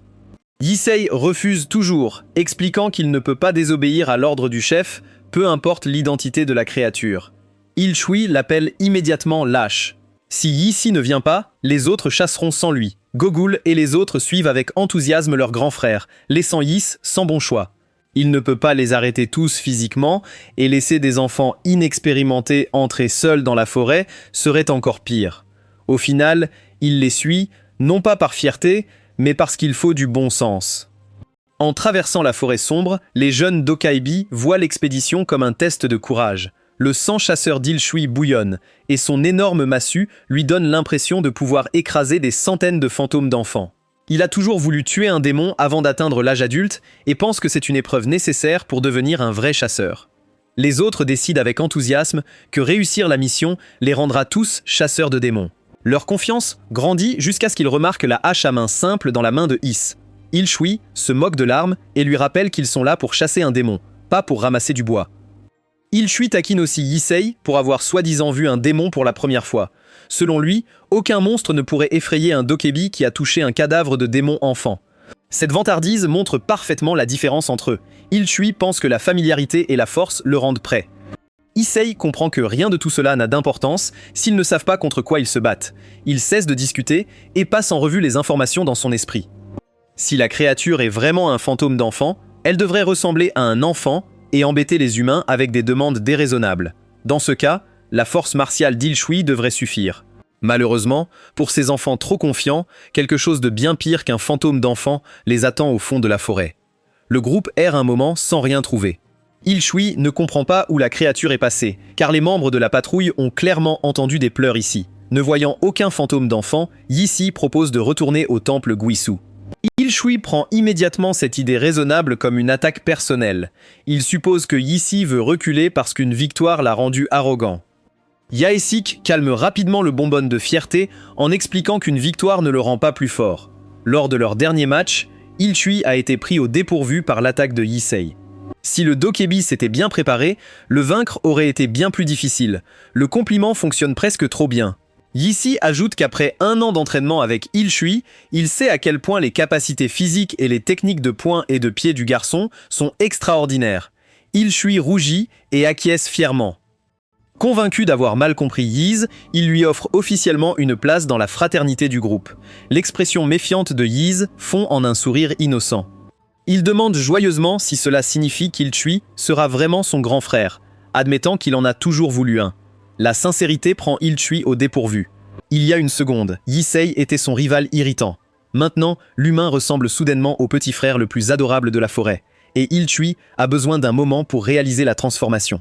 Yisei refuse toujours, expliquant qu'il ne peut pas désobéir à l'ordre du chef, peu importe l'identité de la créature. Ilchui l'appelle immédiatement lâche. Si Yisi ne vient pas, les autres chasseront sans lui. Gogul et les autres suivent avec enthousiasme leur grand frère, laissant Yis sans bon choix. Il ne peut pas les arrêter tous physiquement, et laisser des enfants inexpérimentés entrer seuls dans la forêt serait encore pire. Au final, il les suit, non pas par fierté, mais parce qu'il faut du bon sens. En traversant la forêt sombre, les jeunes Dokaibi voient l'expédition comme un test de courage. Le sang chasseur d'Ilchui bouillonne, et son énorme massue lui donne l'impression de pouvoir écraser des centaines de fantômes d'enfants. Il a toujours voulu tuer un démon avant d'atteindre l'âge adulte, et pense que c'est une épreuve nécessaire pour devenir un vrai chasseur. Les autres décident avec enthousiasme que réussir la mission les rendra tous chasseurs de démons. Leur confiance grandit jusqu'à ce qu'ils remarquent la hache à main simple dans la main de Is. Ilchui se moque de l'arme et lui rappelle qu'ils sont là pour chasser un démon, pas pour ramasser du bois. Ilchui taquine aussi Yisei pour avoir soi-disant vu un démon pour la première fois. Selon lui, aucun monstre ne pourrait effrayer un Dokebi qui a touché un cadavre de démon enfant. Cette vantardise montre parfaitement la différence entre eux. Ilchui pense que la familiarité et la force le rendent prêt. Issei comprend que rien de tout cela n'a d'importance s'ils ne savent pas contre quoi ils se battent. Il cesse de discuter et passe en revue les informations dans son esprit. Si la créature est vraiment un fantôme d'enfant, elle devrait ressembler à un enfant et embêter les humains avec des demandes déraisonnables. Dans ce cas, la force martiale d'Ilchui devrait suffire. Malheureusement, pour ces enfants trop confiants, quelque chose de bien pire qu'un fantôme d'enfant les attend au fond de la forêt. Le groupe erre un moment sans rien trouver. Ilchui ne comprend pas où la créature est passée, car les membres de la patrouille ont clairement entendu des pleurs ici. Ne voyant aucun fantôme d'enfant, Yisi propose de retourner au temple Guisu. Ilchui prend immédiatement cette idée raisonnable comme une attaque personnelle. Il suppose que Yisi veut reculer parce qu'une victoire l'a rendu arrogant. Yaesik calme rapidement le bonbonne de fierté en expliquant qu'une victoire ne le rend pas plus fort. Lors de leur dernier match, Ilchui a été pris au dépourvu par l'attaque de Yisei. Si le Dokebi s'était bien préparé, le vaincre aurait été bien plus difficile. Le compliment fonctionne presque trop bien. Yisei ajoute qu'après 1 an d'entraînement avec Ilchui, il sait à quel point les capacités physiques et les techniques de poing et de pied du garçon sont extraordinaires. Ilchui rougit et acquiesce fièrement. Convaincu d'avoir mal compris Yiz, il lui offre officiellement une place dans la fraternité du groupe. L'expression méfiante de Yiz fond en un sourire innocent. Il demande joyeusement si cela signifie qu'Ilchui sera vraiment son grand frère, admettant qu'il en a toujours voulu un. La sincérité prend Ilchui au dépourvu. Il y a une seconde, Yisei était son rival irritant. Maintenant, l'humain ressemble soudainement au petit frère le plus adorable de la forêt, et Ilchui a besoin d'un moment pour réaliser la transformation.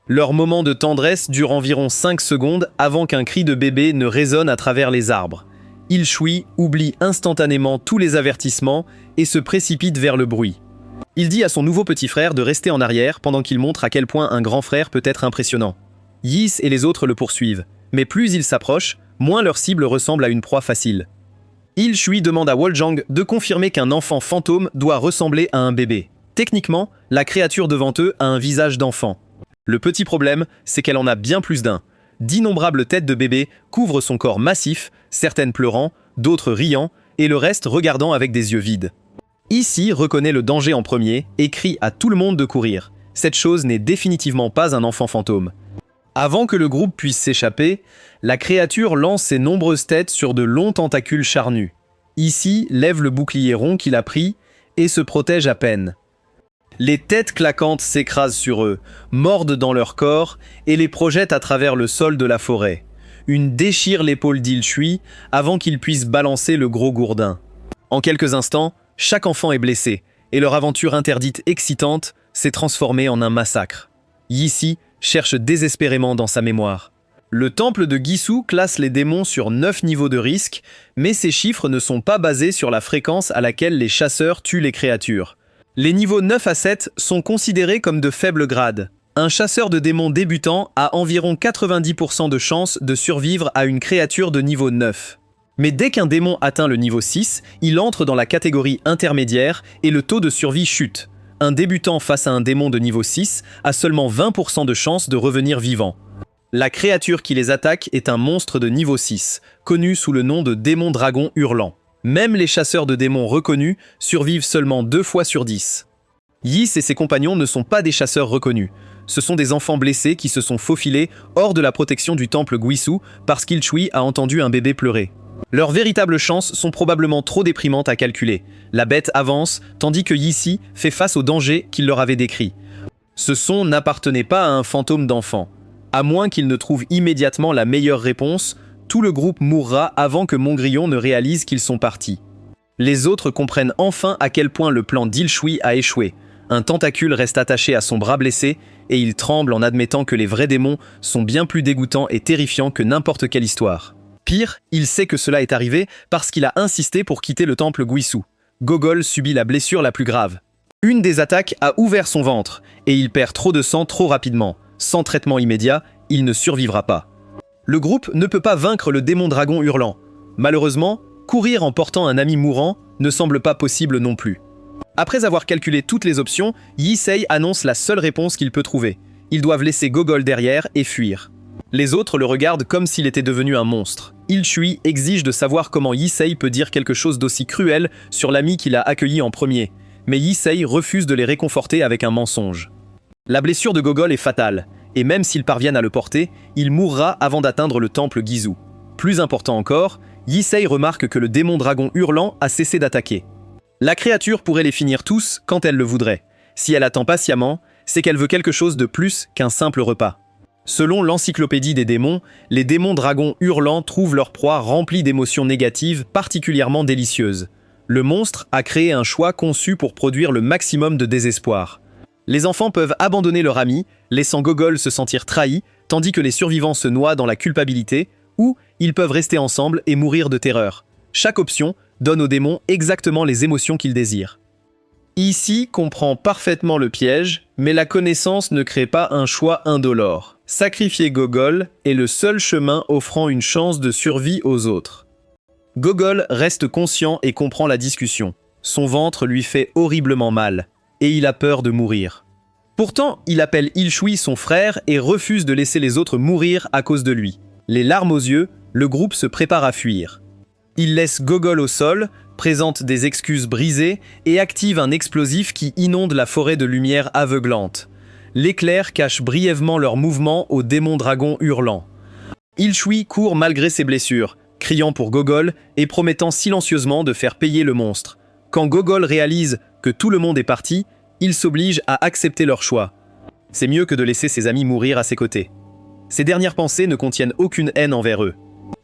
Leur moment de tendresse dure environ 5 secondes avant qu'un cri de bébé ne résonne à travers les arbres. Ilchui oublie instantanément tous les avertissements et se précipite vers le bruit. Il dit à son nouveau petit frère de rester en arrière pendant qu'il montre à quel point un grand frère peut être impressionnant. Yis et les autres le poursuivent, mais plus ils s'approchent, moins leur cible ressemble à une proie facile. Ilchui demande à Woljang de confirmer qu'un enfant fantôme doit ressembler à un bébé. Techniquement, la créature devant eux a un visage d'enfant. Le petit problème, c'est qu'elle en a bien plus d'un. D'innombrables têtes de bébés couvrent son corps massif, certaines pleurant, d'autres riant, et le reste regardant avec des yeux vides. Ici reconnaît le danger en premier et crie à tout le monde de courir. Cette chose n'est définitivement pas un enfant fantôme. Avant que le groupe puisse s'échapper, la créature lance ses nombreuses têtes sur de longs tentacules charnus. Ici lève le bouclier rond qu'il a pris et se protège à peine. Les têtes claquantes s'écrasent sur eux, mordent dans leur corps et les projettent à travers le sol de la forêt. Une déchire l'épaule d'Ilchui avant qu'il puisse balancer le gros gourdin. En quelques instants, chaque enfant est blessé et leur aventure interdite excitante s'est transformée en un massacre. Yisei cherche désespérément dans sa mémoire. Le temple de Gisu classe les démons sur 9 niveaux de risque, mais ces chiffres ne sont pas basés sur la fréquence à laquelle les chasseurs tuent les créatures. Les niveaux 9 à 7 sont considérés comme de faibles grades. Un chasseur de démons débutant a environ 90% de chances de survivre à une créature de niveau 9. Mais dès qu'un démon atteint le niveau 6, il entre dans la catégorie intermédiaire et le taux de survie chute. Un débutant face à un démon de niveau 6 a seulement 20% de chances de revenir vivant. La créature qui les attaque est un monstre de niveau 6, connu sous le nom de démon dragon hurlant. Même les chasseurs de démons reconnus survivent seulement 2 fois sur 10. Yis et ses compagnons ne sont pas des chasseurs reconnus. Ce sont des enfants blessés qui se sont faufilés hors de la protection du temple Guisu parce qu'Ilchui a entendu un bébé pleurer. Leurs véritables chances sont probablement trop déprimantes à calculer. La bête avance, tandis que Yisei fait face au danger qu'il leur avait décrit. Ce son n'appartenait pas à un fantôme d'enfant. À moins qu'il ne trouve immédiatement la meilleure réponse, tout le groupe mourra avant que Mongrillon ne réalise qu'ils sont partis. Les autres comprennent enfin à quel point le plan d'Ilchui a échoué. Un tentacule reste attaché à son bras blessé et il tremble en admettant que les vrais démons sont bien plus dégoûtants et terrifiants que n'importe quelle histoire. Pire, il sait que cela est arrivé parce qu'il a insisté pour quitter le temple Guisu. Gogol subit la blessure la plus grave. Une des attaques a ouvert son ventre et il perd trop de sang trop rapidement. Sans traitement immédiat, il ne survivra pas. Le groupe ne peut pas vaincre le démon dragon hurlant. Malheureusement, courir en portant un ami mourant ne semble pas possible non plus. Après avoir calculé toutes les options, Yisei annonce la seule réponse qu'il peut trouver. Ils doivent laisser Gogol derrière et fuir. Les autres le regardent comme s'il était devenu un monstre. Ilchui exige de savoir comment Yisei peut dire quelque chose d'aussi cruel sur l'ami qu'il a accueilli en premier, mais Yisei refuse de les réconforter avec un mensonge. La blessure de Gogol est fatale, et même s'ils parviennent à le porter, il mourra avant d'atteindre le temple Gisu. Plus important encore, Yisei remarque que le démon dragon hurlant a cessé d'attaquer. La créature pourrait les finir tous quand elle le voudrait. Si elle attend patiemment, c'est qu'elle veut quelque chose de plus qu'un simple repas. Selon l'encyclopédie des démons, les démons dragons hurlants trouvent leur proie remplie d'émotions négatives particulièrement délicieuses. Le monstre a créé un choix conçu pour produire le maximum de désespoir. Les enfants peuvent abandonner leur ami, laissant Gogol se sentir trahi, tandis que les survivants se noient dans la culpabilité, ou ils peuvent rester ensemble et mourir de terreur. Chaque option donne aux démons exactement les émotions qu'ils désirent. Ici comprend parfaitement le piège, mais la connaissance ne crée pas un choix indolore. Sacrifier Gogol est le seul chemin offrant une chance de survie aux autres. Gogol reste conscient et comprend la discussion. Son ventre lui fait horriblement mal, et il a peur de mourir. Pourtant, il appelle Ilchui son frère et refuse de laisser les autres mourir à cause de lui. Les larmes aux yeux, le groupe se prépare à fuir. Il laisse Gogol au sol, présente des excuses brisées et active un explosif qui inonde la forêt de lumière aveuglante. L'éclair cache brièvement leurs mouvements au démon dragon hurlant. Ilchui court malgré ses blessures, criant pour Gogol et promettant silencieusement de faire payer le monstre. Quand Gogol réalise que tout le monde est parti, il s'oblige à accepter leur choix. C'est mieux que de laisser ses amis mourir à ses côtés. Ses dernières pensées ne contiennent aucune haine envers eux.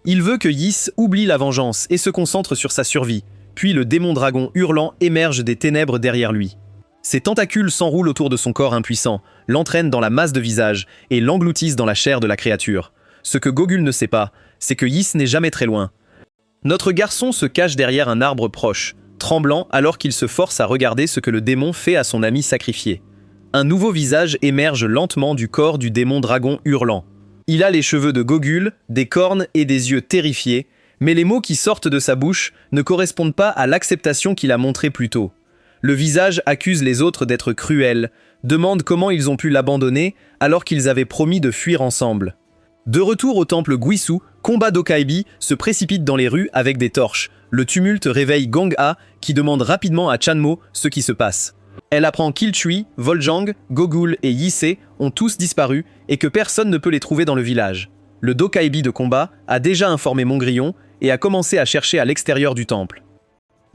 Il veut que Ys oublie la vengeance et se concentre sur sa survie, puis le démon dragon hurlant émerge des ténèbres derrière lui. Ses tentacules s'enroulent autour de son corps impuissant, l'entraînent dans la masse de visage et l'engloutissent dans la chair de la créature. Ce que Gogul ne sait pas, c'est que Ys n'est jamais très loin. Notre garçon se cache derrière un arbre proche, tremblant alors qu'il se force à regarder ce que le démon fait à son ami sacrifié. Un nouveau visage émerge lentement du corps du démon dragon hurlant. Il a les cheveux de Gogul, des cornes et des yeux terrifiés, mais les mots qui sortent de sa bouche ne correspondent pas à l'acceptation qu'il a montrée plus tôt. Le visage accuse les autres d'être cruels, demande comment ils ont pu l'abandonner alors qu'ils avaient promis de fuir ensemble. De retour au temple Guisu, Combat Dokaibi se précipite dans les rues avec des torches. Le tumulte réveille Gong-A qui demande rapidement à Chanmo ce qui se passe. Elle apprend qu'Ilchui, Volgang, Gogul et Yise ont tous disparu et que personne ne peut les trouver dans le village. Le Dokaibi de combat a déjà informé Mongrillon et a commencé à chercher à l'extérieur du temple.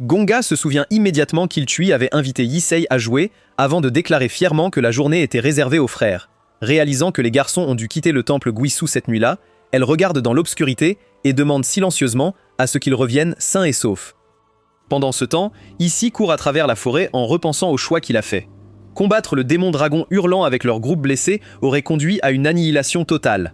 Gonga se souvient immédiatement qu'Ilchui avait invité Yisei à jouer avant de déclarer fièrement que la journée était réservée aux frères. Réalisant que les garçons ont dû quitter le temple Guisu cette nuit-là, elle regarde dans l'obscurité et demande silencieusement à ce qu'ils reviennent sains et saufs. Pendant ce temps, Issy court à travers la forêt en repensant au choix qu'il a fait. Combattre le démon dragon hurlant avec leur groupe blessé aurait conduit à une annihilation totale.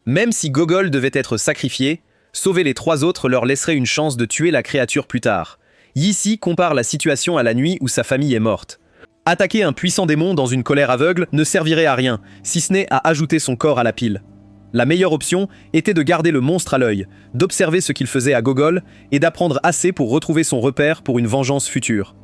Même si Gogol devait être sacrifié, sauver les trois autres leur laisserait une chance de tuer la créature plus tard. Yissi compare la situation à la nuit où sa famille est morte. Attaquer un puissant démon dans une colère aveugle ne servirait à rien, si ce n'est à ajouter son corps à la pile. La meilleure option était de garder le monstre à l'œil, d'observer ce qu'il faisait à Gogol et d'apprendre assez pour retrouver son repère pour une vengeance future.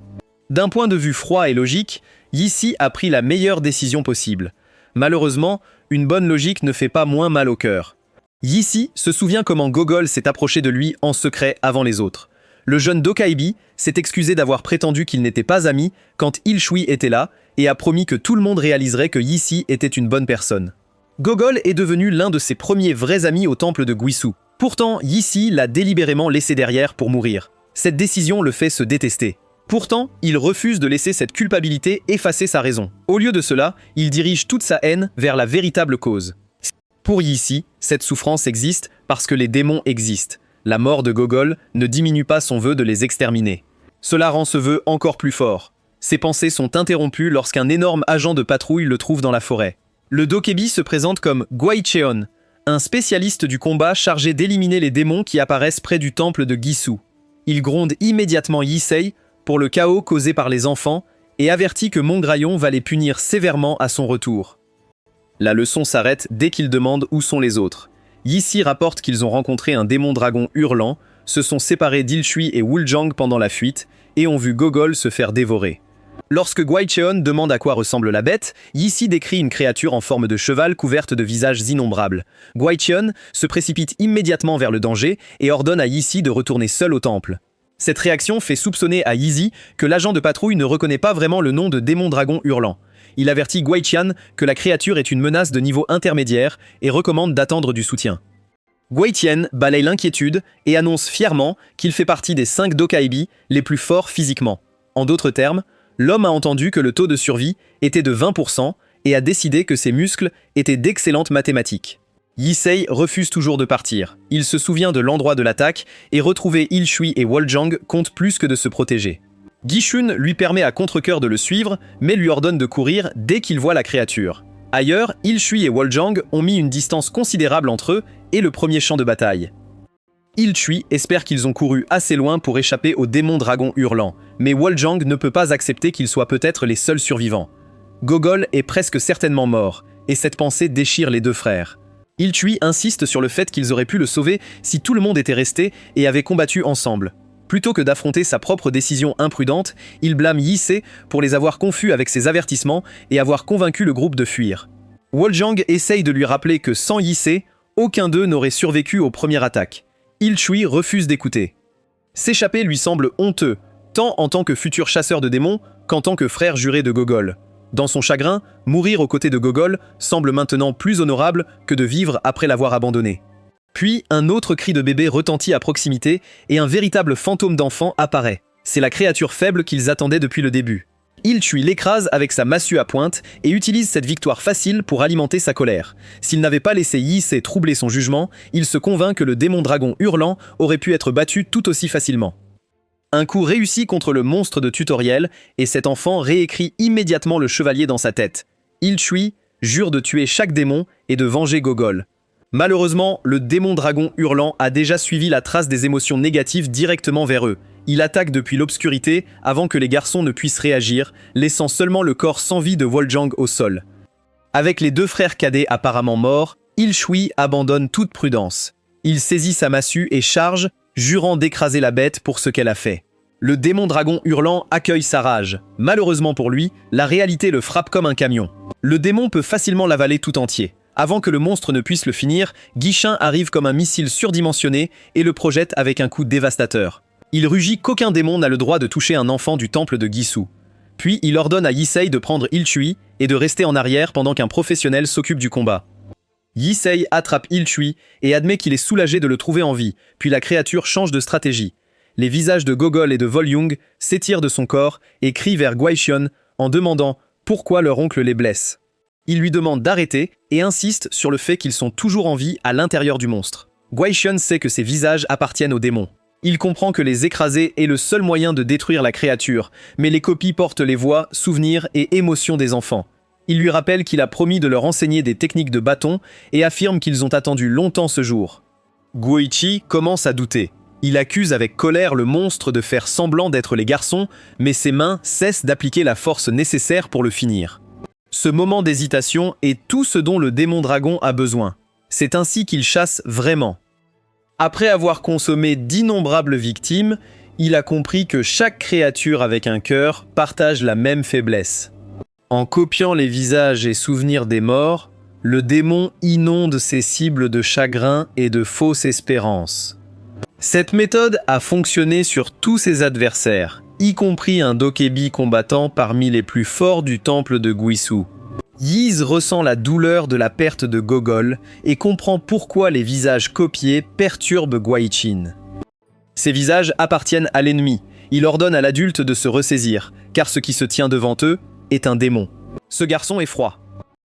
D'un point de vue froid et logique, Yissi a pris la meilleure décision possible. Malheureusement, une bonne logique ne fait pas moins mal au cœur. Yissi se souvient comment Gogol s'est approché de lui en secret avant les autres. Le jeune Dokaibi s'est excusé d'avoir prétendu qu'ils n'étaient pas amis quand Ilchui était là et a promis que tout le monde réaliserait que Yissi était une bonne personne. Gogol est devenu l'un de ses premiers vrais amis au temple de Guisu. Pourtant, Yissi l'a délibérément laissé derrière pour mourir. Cette décision le fait se détester. Pourtant, il refuse de laisser cette culpabilité effacer sa raison. Au lieu de cela, il dirige toute sa haine vers la véritable cause. Pour Yissi, cette souffrance existe parce que les démons existent. La mort de Gogol ne diminue pas son vœu de les exterminer. Cela rend ce vœu encore plus fort. Ses pensées sont interrompues lorsqu'un énorme agent de patrouille le trouve dans la forêt. Le Dokebi se présente comme Gwaicheon, un spécialiste du combat chargé d'éliminer les démons qui apparaissent près du temple de Gisu. Il gronde immédiatement Yisei pour le chaos causé par les enfants et avertit que Mongraillon va les punir sévèrement à son retour. La leçon s'arrête dès qu'il demande où sont les autres. Yissi rapporte qu'ils ont rencontré un démon dragon hurlant, se sont séparés d'Ilchui et Wuljang pendant la fuite et ont vu Gogol se faire dévorer. Lorsque Gwaicheon demande à quoi ressemble la bête, Yissi décrit une créature en forme de cheval couverte de visages innombrables. Gwaicheon se précipite immédiatement vers le danger et ordonne à Yissi de retourner seul au temple. Cette réaction fait soupçonner à Yissi que l'agent de patrouille ne reconnaît pas vraiment le nom de démon dragon hurlant. Il avertit Gwaicheon que la créature est une menace de niveau intermédiaire et recommande d'attendre du soutien. Gwaicheon balaye l'inquiétude et annonce fièrement qu'il fait partie des 5 Dokaibi les plus forts physiquement. En d'autres termes, l'homme a entendu que le taux de survie était de 20% et a décidé que ses muscles étaient d'excellentes mathématiques. Yisei refuse toujours de partir. Il se souvient de l'endroit de l'attaque et retrouver Ilchui et Wuljang compte plus que de se protéger. Gishun lui permet à contre-cœur de le suivre, mais lui ordonne de courir dès qu'il voit la créature. Ailleurs, Ilchui et Wuljang ont mis une distance considérable entre eux et le premier champ de bataille. Ilchui espère qu'ils ont couru assez loin pour échapper au démon dragon hurlant, mais Wuljang ne peut pas accepter qu'ils soient peut-être les seuls survivants. Gogol est presque certainement mort, et cette pensée déchire les deux frères. Ilchui insiste sur le fait qu'ils auraient pu le sauver si tout le monde était resté et avait combattu ensemble. Plutôt que d'affronter sa propre décision imprudente, il blâme Yise pour les avoir confus avec ses avertissements et avoir convaincu le groupe de fuir. Woljang essaye de lui rappeler que sans Yise, aucun d'eux n'aurait survécu aux premières attaques. Ilchui refuse d'écouter. S'échapper lui semble honteux, tant en tant que futur chasseur de démons qu'en tant que frère juré de Gogol. Dans son chagrin, mourir aux côtés de Gogol semble maintenant plus honorable que de vivre après l'avoir abandonné. Puis, un autre cri de bébé retentit à proximité et un véritable fantôme d'enfant apparaît. C'est la créature faible qu'ils attendaient depuis le début. Ilchui l'écrase avec sa massue à pointe et utilise cette victoire facile pour alimenter sa colère. S'il n'avait pas laissé Yise troubler son jugement, il se convainc que le démon dragon hurlant aurait pu être battu tout aussi facilement. Un coup réussi contre le monstre de tutoriel et cet enfant réécrit immédiatement le chevalier dans sa tête. Ilchui jure de tuer chaque démon et de venger Gogol. Malheureusement, le démon dragon hurlant a déjà suivi la trace des émotions négatives directement vers eux. Il attaque depuis l'obscurité avant que les garçons ne puissent réagir, laissant seulement le corps sans vie de Woljang au sol. Avec les deux frères cadets apparemment morts, Ilchui abandonne toute prudence. Il saisit sa massue et charge, jurant d'écraser la bête pour ce qu'elle a fait. Le démon dragon hurlant accueille sa rage. Malheureusement pour lui, la réalité le frappe comme un camion. Le démon peut facilement l'avaler tout entier. Avant que le monstre ne puisse le finir, Guichin arrive comme un missile surdimensionné et le projette avec un coup dévastateur. Il rugit qu'aucun démon n'a le droit de toucher un enfant du temple de Gisu. Puis il ordonne à Yisei de prendre Ilchui et de rester en arrière pendant qu'un professionnel s'occupe du combat. Yisei attrape Ilchui et admet qu'il est soulagé de le trouver en vie, puis la créature change de stratégie. Les visages de Gogol et de Woljang s'étirent de son corps et crient vers Guaixion en demandant pourquoi leur oncle les blesse. Il lui demande d'arrêter et insiste sur le fait qu'ils sont toujours en vie à l'intérieur du monstre. Guaixion sait que ces visages appartiennent aux démons. Il comprend que les écraser est le seul moyen de détruire la créature, mais les copies portent les voix, souvenirs et émotions des enfants. Il lui rappelle qu'il a promis de leur enseigner des techniques de bâton et affirme qu'ils ont attendu longtemps ce jour. Guoichi commence à douter. Il accuse avec colère le monstre de faire semblant d'être les garçons, mais ses mains cessent d'appliquer la force nécessaire pour le finir. Ce moment d'hésitation est tout ce dont le démon dragon a besoin. C'est ainsi qu'il chasse vraiment. Après avoir consommé d'innombrables victimes, il a compris que chaque créature avec un cœur partage la même faiblesse. En copiant les visages et souvenirs des morts, le démon inonde ses cibles de chagrin et de fausses espérances. Cette méthode a fonctionné sur tous ses adversaires, y compris un dokebi combattant parmi les plus forts du temple de Guisu. Yise ressent la douleur de la perte de Gogol et comprend pourquoi les visages copiés perturbent Guaichin. Ces visages appartiennent à l'ennemi. Il ordonne à l'adulte de se ressaisir, car ce qui se tient devant eux est un démon. Ce garçon est froid.